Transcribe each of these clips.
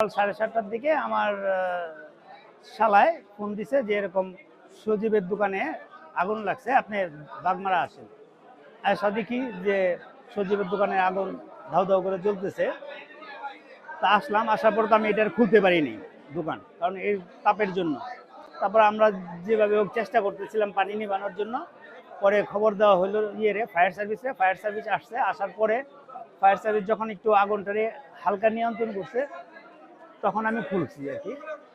সকাল 7:30টার দিকে আমার শালায় ফোন দিছে যে এরকম সজীবের দোকানে আগুন লাগছে, আপনি বাগমারা আসেন। আসা দেখি যে সজীবের দোকানে আগুন ধাউ ধাউ করে জ্বলতেছে। তা আসলাম, আসার পর তো আমি এটা খুলতে পারিনি দোকান, কারণ এই তাপের জন্য। তারপর আমরা যেভাবে হোক চেষ্টা করতেছিলাম পানি নিবানোর জন্য। পরে খবর দেওয়া হলো ফায়ার সার্ভিসে। ফায়ার সার্ভিস আসছে, আসার পরে ফায়ার সার্ভিস যখন একটু আগুনটারে হালকা নিয়ন্ত্রণ করছে, তখন আমি খুলছি আর কি।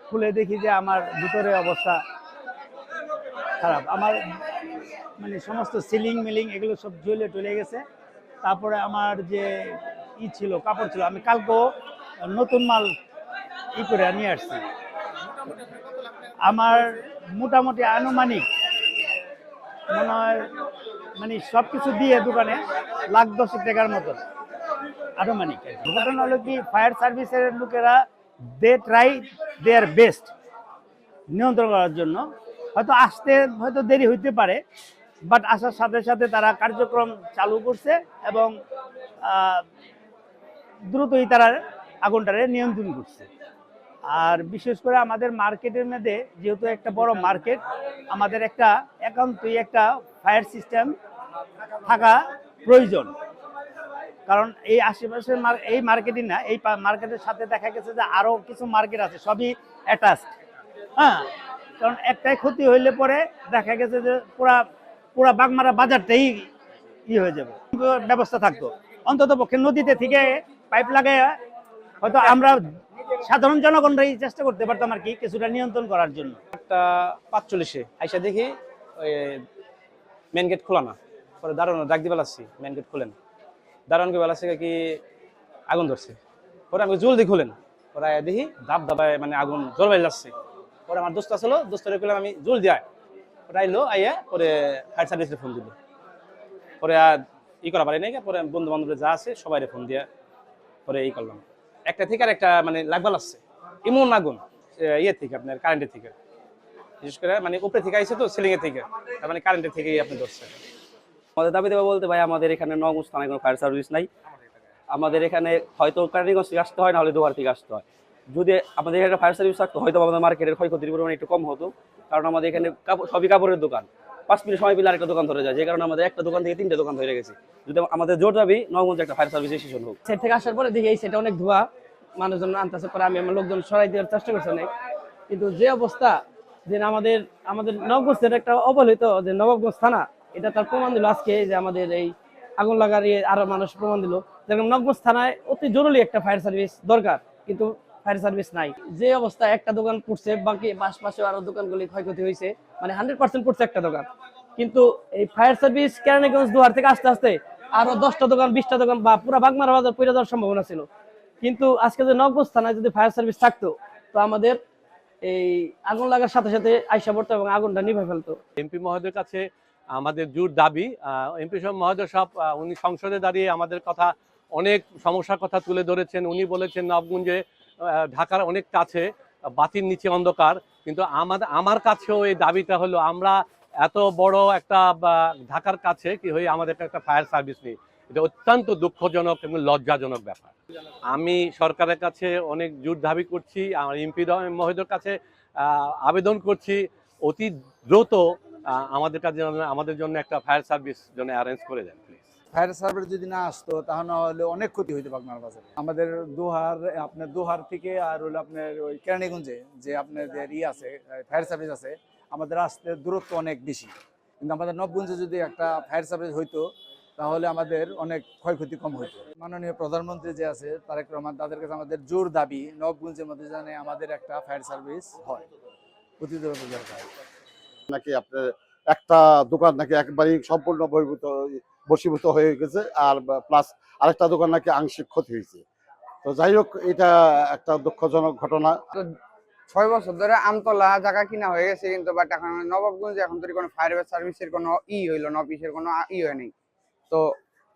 খুলে দেখি যে আমার ভিতরে অবস্থা খারাপ। আমার মানে সমস্ত সিলিং মিলিং এগুলো সব জ্বলে টলে গেছে। তারপরে আমার যে ছিল কাপড় ছিল, আমি কালকেও নতুন মাল করে নিয়ে আসছি। আমার মোটামুটি আনুমানিক মনে হয় মানে সবকিছু দিয়ে দোকানে $1,10,000 মতো আনুমানিক। ঘটনা হলো কি, ফায়ার সার্ভিসের লোকেরা দে ট্রাই দেয়ার বেস্ট নিয়ন্ত্রণ করার জন্য। হয়তো আসতে হয়তো দেরি হইতে পারে, বাট আসার সাথে সাথে তারা কার্যক্রম চালু করছে এবং দ্রুতই তারা আগুনটারে নিয়ন্ত্রণ করছে। আর বিশেষ করে আমাদের মার্কেটের মধ্যে যেহেতু একটা বড় মার্কেট, আমাদের একটা একান্তই একটা ফায়ার সিস্টেম থাকা প্রয়োজন। কারণ এই আশেপাশের এই মার্কেটই না, এই মার্কেটের সাথে দেখা গেছে যে আরো কিছু মার্কেট আছে, সবই অ্যাটাচড। হ্যাঁ, কারণ একটাই ক্ষতি হইলে পরে দেখা গেছে যে পুরা বাগমারা বাজারটাই হয়ে যাবে। ব্যবস্থা থাকতো অন্তত পক্ষে নদীতে থেকে পাইপ লাগায় হয়তো আমরা সাধারণ জনগণরাই চেষ্টা করতে পারতাম আর কি কিছুটা নিয়ন্ত্রণ করার জন্য। 8:45 আইসা দেখি ওই মেন গেট খোলা না। পরে দারোয়ান ডাক দিয়ে বেলাচ্ছি, মেন গেট খুলেন। দারোয়ানকে বেলাচ্ছে কি আগুন ধরছে। পরে আমি জলদি খুলেন। পরে দেখি ধাপ ধাপায় মানে আগুন জলবাই যাচ্ছে। পরে আমার দোস্ত আসলো, দোস্তরে করলাম আমি জলদি আয়। পরে আইলো, আইয়া পরে ফায়ার সার্ভিসে ফোন দিল। পরে আর করা পারি নাই। পরে বন্ধু বান্ধব যা আছে সবাই ফোন দিয়ে পরে করলাম। একটা থেকে আর একটা মানে লাগবা লাগছে এমন আগুন থেকে আপনার কারেন্টের থেকে, বিশেষ করে মানে উপরে থেকে আইছে তো সিলিং এর থেকে, তার মানে কারেন্টের থেকেই আপনি ধরছেন। আমাদের দাবি দেওয়া বলতে ভাই, আমাদের এখানে নওগাঁ থানায় কোনো ফায়ার সার্ভিস নাই। আমাদের এখানে হয়তো কারিগঞ্জ থেকে আসতে হয়, নাহলে দোয়ার থেকে আসতে হয়। যদি আমাদের এখানে ফায়ার সার্ভিস থাকতো হয়তো আমাদের মার্কেটের ক্ষয়ক্ষতির পরিমাণ একটু কম হতো। কারণ আমাদের এখানে সবই কাপড়ের দোকান, 5 মিনিট সময় পেলে আরেকটা দোকান ধরে যায়, যে কারণে আমাদের একটা দোকান থেকে 3টে দোকান ধরে গেছে। যদি আমাদের জোর দাবি নওগাঁতে একটা ফায়ার সার্ভিস স্টেশন হোক। সেট থেকে আসার পরে দেখি এই সেটা অনেক ধোয়া, মানুষজন আনতেছে। পরে আমি আমার লোকজন সরাই দেওয়ার চেষ্টা করছি অনেক, কিন্তু যে অবস্থা যে আমাদের নবগঞ্জের একটা অবহেলিত যে নবাবগঞ্জ থানা, এটা তার প্রমাণ দিল আজকে যে আমাদের এই আগুন লাগার আরো মানুষ প্রমাণ দিল। যেরকম নবগঞ্জ থানায় অতি জরুরি একটা ফায়ার সার্ভিস দরকার, কিন্তু ফায়ার সার্ভিস নাই। যে অবস্থা একটা দোকান পড়ছে, বাকি পাশে আরো দোকানগুলি ক্ষয়ক্ষতি হয়েছে, মানে 100% পড়ছে একটা দোকান। কিন্তু এই ফায়ার সার্ভিস কেরানীগঞ্জ দুয়ার থেকে আস্তে আস্তে আরো 10টা দোকান 20টা দোকান বা পুরো বাগমারা বাজার পড়ে যাওয়ার সম্ভাবনা ছিল। কিন্তু আজকে যে নবগঞ্জ থানায় যদি ফায়ার সার্ভিস থাকতো, তো আমাদের এই আগুন লাগার সাথে সাথে আইসা পড়তো এবং আগুনটা নিভে ফেলতো। এমপি মহোদয়ের কাছে আমাদের জোর দাবি, এমপি মহোদয় সব উনি সংসদে দাঁড়িয়ে আমাদের কথা অনেক সমস্যার কথা তুলে ধরেছেন। উনি বলেছেন নবগঞ্জে ঢাকার অনেক কাছে, বাতির নিচে অন্ধকার, কিন্তু আমার কাছেও এই দাবিটা হলো আমরা এত বড় একটা ঢাকার কাছে কি হয়ে আমাদের একটা ফায়ার সার্ভিস নেই। এটা অত্যন্ত দুঃখজনক এবং লজ্জাজনক ব্যাপার। আমি সরকারের কাছে অনেক জোর দাবি করছি, আমার এমপি মহোদয়ের কাছে আবেদন করছি অতি দ্রুত আমাদের জন্য একটা ফায়ার সার্ভিস জন্য অ্যারেঞ্জ করে দেন প্লিজ। ফায়ার সার্ভিস যদি না আসতো তাহলে অনেক ক্ষতি হইতো বাগমারা বাজারে। আমাদের দোহার থেকে আর হলো আপনার ওই কেরানীগঞ্জে যে আপনাদের আছে ফায়ার সার্ভিস আছে, আমাদের আসতে দূরত্ব অনেক বেশি। কিন্তু আমাদের নবগঞ্জে যদি একটা ফায়ার সার্ভিস হইতো তাহলে আমাদের অনেক ক্ষয়ক্ষতি কম হইতো। মাননীয় প্রধানমন্ত্রী যে আছে তারেক রহমান, তাদের কাছে আমাদের জোর দাবি নবগঞ্জের মধ্যে যেন আমাদের একটা ফায়ার সার্ভিস হয়, অতি দ্রুত দরকার। নাকি আপনার একটা দোকান নাকি একবারই সম্পূর্ণ বশীভূত হয়ে গেছে, আর প্লাস আরেকটা দোকান নাকি আংশিক ক্ষতি হয়েছে। তো যাই হোক, এটা একটা দুঃখজনক ঘটনা। 6 বছর ধরে আমতলা জায়গা কিনা হয়ে গেছে, কিন্তু বাট এখন নবাবগঞ্জে এখন তৈরি কোনো ফায়ার সার্ভিসের কোনো হইলো না, অফিসের কোনো হয় নাই। তো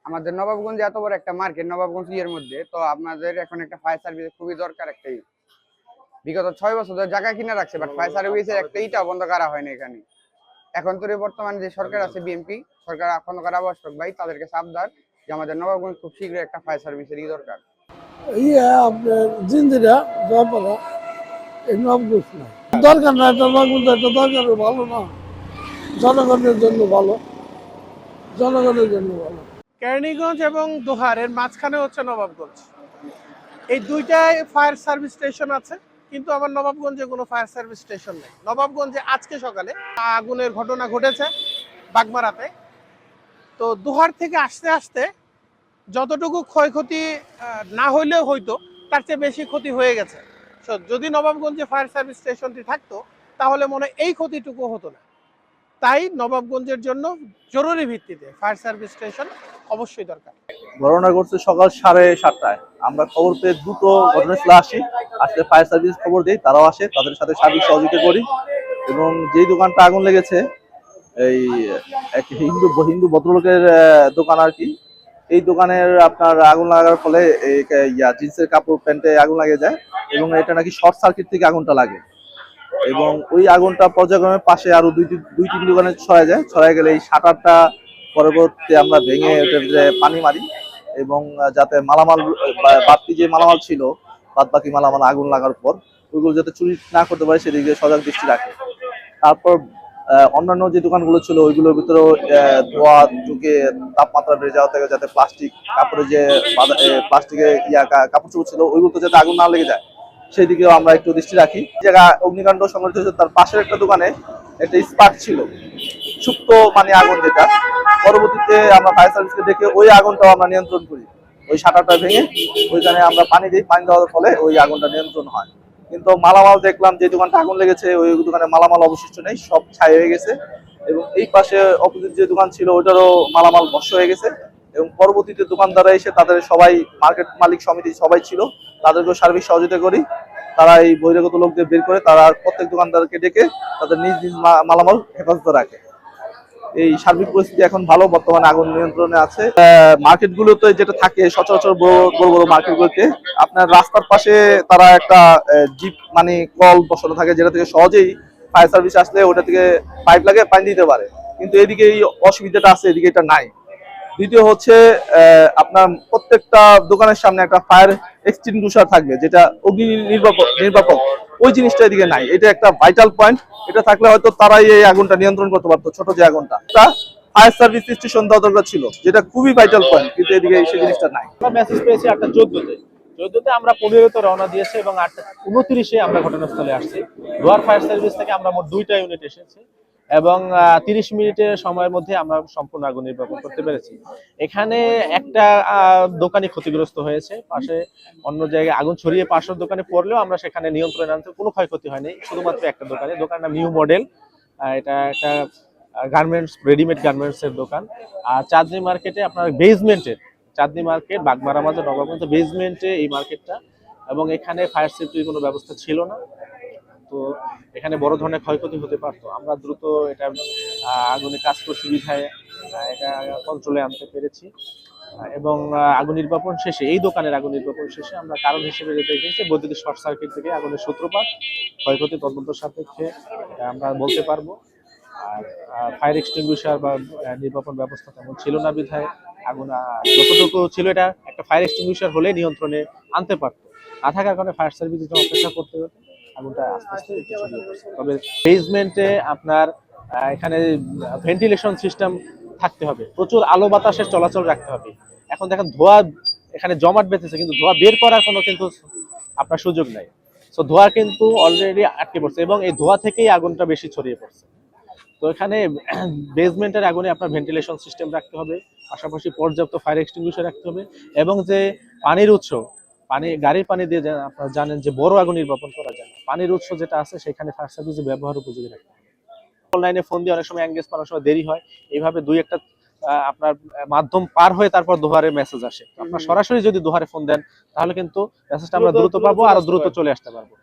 আমাদের নবাবগঞ্জে এত বড় একটা মার্কেট, নবাবগঞ্জ মধ্যে, তো আপনাদের এখন একটা ফায়ার সার্ভিস খুবই দরকার। একটাই বিগত 6 বছর ধরে জায়গা কিনা রাখছে, বাট ফায়ার সার্ভিসের একটা ইটা বন্ধ করা হয়নি এখানে। এখন তো বর্তমানে যে সরকার আছে বিএনপি সরকার, বন্ধ করা আবশ্যক ভাই, তাদেরকে চাপ দেওয়ার যে আমাদের নবাবগঞ্জ খুব শীঘ্রই একটা ফায়ার সার্ভিসের দরকার। আপনার জিন্দিরা জয়পাড়া এই নবগোছ না দরকার না, একটা নবগোছ একটা দরকার ভালো না, জনগণের জন্য ভালো, জনগণের জন্য ভালো। কেরানীগঞ্জ এবং দোহারের মাঝখানে হচ্ছে নবাবগঞ্জ। এই দুইটায় ফায়ার সার্ভিস স্টেশন আছে, কিন্তু আমার নবাবগঞ্জে কোনো ফায়ার সার্ভিস স্টেশন নেই। নবাবগঞ্জে আজকে সকালে আগুনের ঘটনা ঘটেছে বাগমারাতে। তো দোহার থেকে আসতে আসতে যতটুকু ক্ষয়ক্ষতি না হইলেও হয়তো তার চেয়ে বেশি ক্ষতি হয়ে গেছে। যদি নবাবগঞ্জে ফায়ার সার্ভিস স্টেশনটি থাকতো তাহলে মনে হয় এই ক্ষতিটুকু হতো না। তাই নবাবগঞ্জের জন্য জরুরি ভিত্তিতে ফায়ার সার্ভিস স্টেশন অবশ্যই দরকার। ঘটনা ঘটছে সকাল 7:30টায়। আমরা খবর পেয়ে দ্রুত ঘটনাস্থলে আসি, আসলে ফায়ার সার্ভিস খবর দিই, তারাও আসে, তাদের সাথে সার্বিক সহযোগিতা করি। এবং যেই দোকানটা আগুন লেগেছে, এই এক হিন্দু ভদ্রলোকের দোকান আর কি, এই দোকানের আপনার আগুন লাগার ফলে জিন্সের কাপড় প্যান্টে আগুন লাগে যায় এবং এটা নাকি শর্ট সার্কিট থেকে আগুনটা লাগে এবং ওই আগুনটা পর্যায়ক্রমে পাশে আরো দুই তিন দোকানে ছড়ায় গেলে এই শাটারটা পরবর্তী আমরা ভেঙে পানি মারি এবং যাতে মালামাল বাড়তি যে মালামাল ছিল বাদ বাকি মালামাল আগুন লাগার পর ওইগুলো যাতে চুরি না করতে পারে সেদিকে সজাগ দৃষ্টি রাখে। তারপর অন্যান্য যে দোকানগুলো ছিল ওইগুলোর ভিতরে ধোয়া ঢুকে তাপমাত্রা বেড়ে যাওয়া থেকে যাতে কাপড়ে যে প্লাস্টিকের কাপড় চোপড় ছিল ওইগুলো যাতে আগুন না লেগে যায় সেই দিকেও আমরা একটু দৃষ্টি রাখি। জায়গা অগ্নিকাণ্ড সংঘটিত হয়েছে তার পাশের একটা দোকানে একটা স্পার্ক ছিল, সুপ্ত মানে আগুন, যেটা পরবর্তীতে আমরা ফায়ার সার্ভিসকে ডেকে ওই আগুনটাও আমরা নিয়ন্ত্রণ করি। ওই শাটারটা ভেঙে ওইখানে আমরা পানি দিই, পানি দেওয়ার ফলে ওই আগুনটা নিয়ন্ত্রণ হয়। কিন্তু মালামাল দেখলাম যে দোকানটা আগুন লেগেছে ওই দোকানে মালামাল অবশিষ্ট নেই, সব ছাই হয়ে গেছে এবং এই পাশে অপোজিট যে দোকান ছিল ওইটারও মালামাল ভস্ম হয়ে গেছে এবং পরবর্তীতে দোকানদাররা এসে তাদের সবাই মার্কেট মালিক সমিতি সবাই ছিল, তাদেরকেও সার্বিক সহযোগিতা করি। তারা এই বহিরাগত লোকদের বের করে তারা প্রত্যেক দোকানদারকে ডেকে তাদের নিজ নিজ মালামাল হেফাজতে রাখে। এই সার্বিক পরিস্থিতি এখন ভালো, বর্তমানে আগুন নিয়ন্ত্রণে আছে। মার্কেটগুলোতে যেটা থাকে সচরাচর বড় বড় মার্কেটগুলোতে আপনার রাস্তার পাশে তারা একটা জিপ মানে কল বসানো থাকে যেটা থেকে সহজেই ফায়ার সার্ভিস আসলে ওটা থেকে পাইপ লাগে পানি দিতে পারে, কিন্তু এদিকে এই অসুবিধাটা আছে, এদিকে এটা নাই। দ্বিতীয় হচ্ছে আপনার প্রত্যেকটা দোকানের সামনে একটা ফায়ার এক্সটিংগুইশার থাকবে যেটা অগ্নি নির্বাপক, ওই জিনিসটা এদিকে নাই। এটা একটা ভাইটাল পয়েন্ট, এটা থাকলে হয়তো তারাই এই আগুনটা নিয়ন্ত্রণ করতে পারতো। ছোট যে আগুনটা ফায়ার সার্ভিস স্টেশন দেওয়া দরকার ছিল, যেটা খুবই ভাইটাল পয়েন্ট, কিন্তু এদিকে সেই জিনিসটা নাই। আমরা মেসেজ পেয়েছি 8:14-তে আমরা 15-তে রওনা দিয়েছি এবং 8:29-এ আমরা ঘটনাস্থলে আসছি। দোহার ফায়ার সার্ভিস থেকে আমরা মোট 2টা ইউনিট এসেছি এবং 30 মিনিটের সময়ের মধ্যে আমরা সম্পূর্ণ আগুন নির্বাপন করতে পেরেছি। এখানে একটা দোকানই ক্ষতিগ্রস্ত হয়েছে, পাশে অন্য জায়গায় আগুন ছড়িয়ে পাশের দোকানে পড়লেও আমরা সেখানে নিয়ন্ত্রণে আনতে কোনো ক্ষয়ক্ষতি হয়নি, শুধুমাত্র একটা দোকানের নাম নিউ মডেল। এটা একটা গার্মেন্টস, রেডিমেড গার্মেন্টসের দোকান। আর চাঁদনী মার্কেটে আপনার বেসমেন্টের, চাঁদনী মার্কেট বাগমারা মাঝে নবাবগঞ্জ বেসমেন্টে এই মার্কেটটা, এবং এখানে ফায়ার সেফটির কোনো ব্যবস্থা ছিল না। তো এখানে বড় ধরনের ক্ষয়ক্ষতি হতে পারতো। আমরা দ্রুত এটা আগুনে কাজ করছি বিধায় এটা কন্ট্রোলে আনতে পেরেছি এবং আগুন নির্বাপন শেষে, এই দোকানের আগুন নির্বাপন শেষে আমরা কারণ হিসেবে যেটা দেখেছি বৈদ্যুতিক শর্ট সার্কিট থেকে আগুনের সূত্রপাত। ক্ষয়ক্ষতি তদন্ত সাপেক্ষে আমরা বলতে পারবো। আর ফায়ার এক্সটিংগুইশার বা নির্বাপন ব্যবস্থা তেমন ছিল না বিধায় আগুন যতটুকু ছিল এটা একটা ফায়ার এক্সটিংগুইশার হলে নিয়ন্ত্রণে আনতে পারতো, না থাকার কারণে ফায়ার সার্ভিসের জন্য অপেক্ষা করতে হতো, আগুনটা আস্তে আস্তে ছড়িয়ে পড়ছে। তবে বেসমেন্টে আপনার এখানে ভেন্টিলেশন সিস্টেম থাকতে হবে, প্রচুর আলো বাতাসের চলাচল রাখতে হবে। এখন দেখেন ধোঁয়া এখানে জমাট বেঁধেছে, কিন্তু ধোঁয়া বের করার কোনো কিন্তু আপনার সুযোগ নাই। সো ধোঁয়া কিন্তু অলরেডি আটকে পড়ছে এবং এই ধোঁয়া থেকেই আগুনটা বেশি ছড়িয়ে পড়ছে। তো এখানে বেসমেন্টের আগুনে আপনার ভেন্টিলেশন সিস্টেম রাখতে হবে, পাশাপাশি পর্যাপ্ত ফায়ার এক্সটিংগুইশার রাখতে হবে এবং যে পানির উৎস, গাড়ির পানি দিয়ে আপনারা জানেন যে বড় আগুন নির্বাপন করা যায় না, পানির উৎস যেটা আছে সেখানে ফায়ার সার্ভিসে ব্যবহার উপযোগী রাখতে হবে। অনলাইনে ফোন দিয়ে অনেক সময় এঙ্গেজ করার সময় দেরি হয়, এইভাবে দুই একটা আপনার মাধ্যম পার হয়ে তারপর দোহারে মেসেজ আসে। আপনার সরাসরি যদি দোহারে ফোন দেন তাহলে কিন্তু মেসেজটা আমরা দ্রুত পাবো, আরো দ্রুত চলে আসতে পারবো।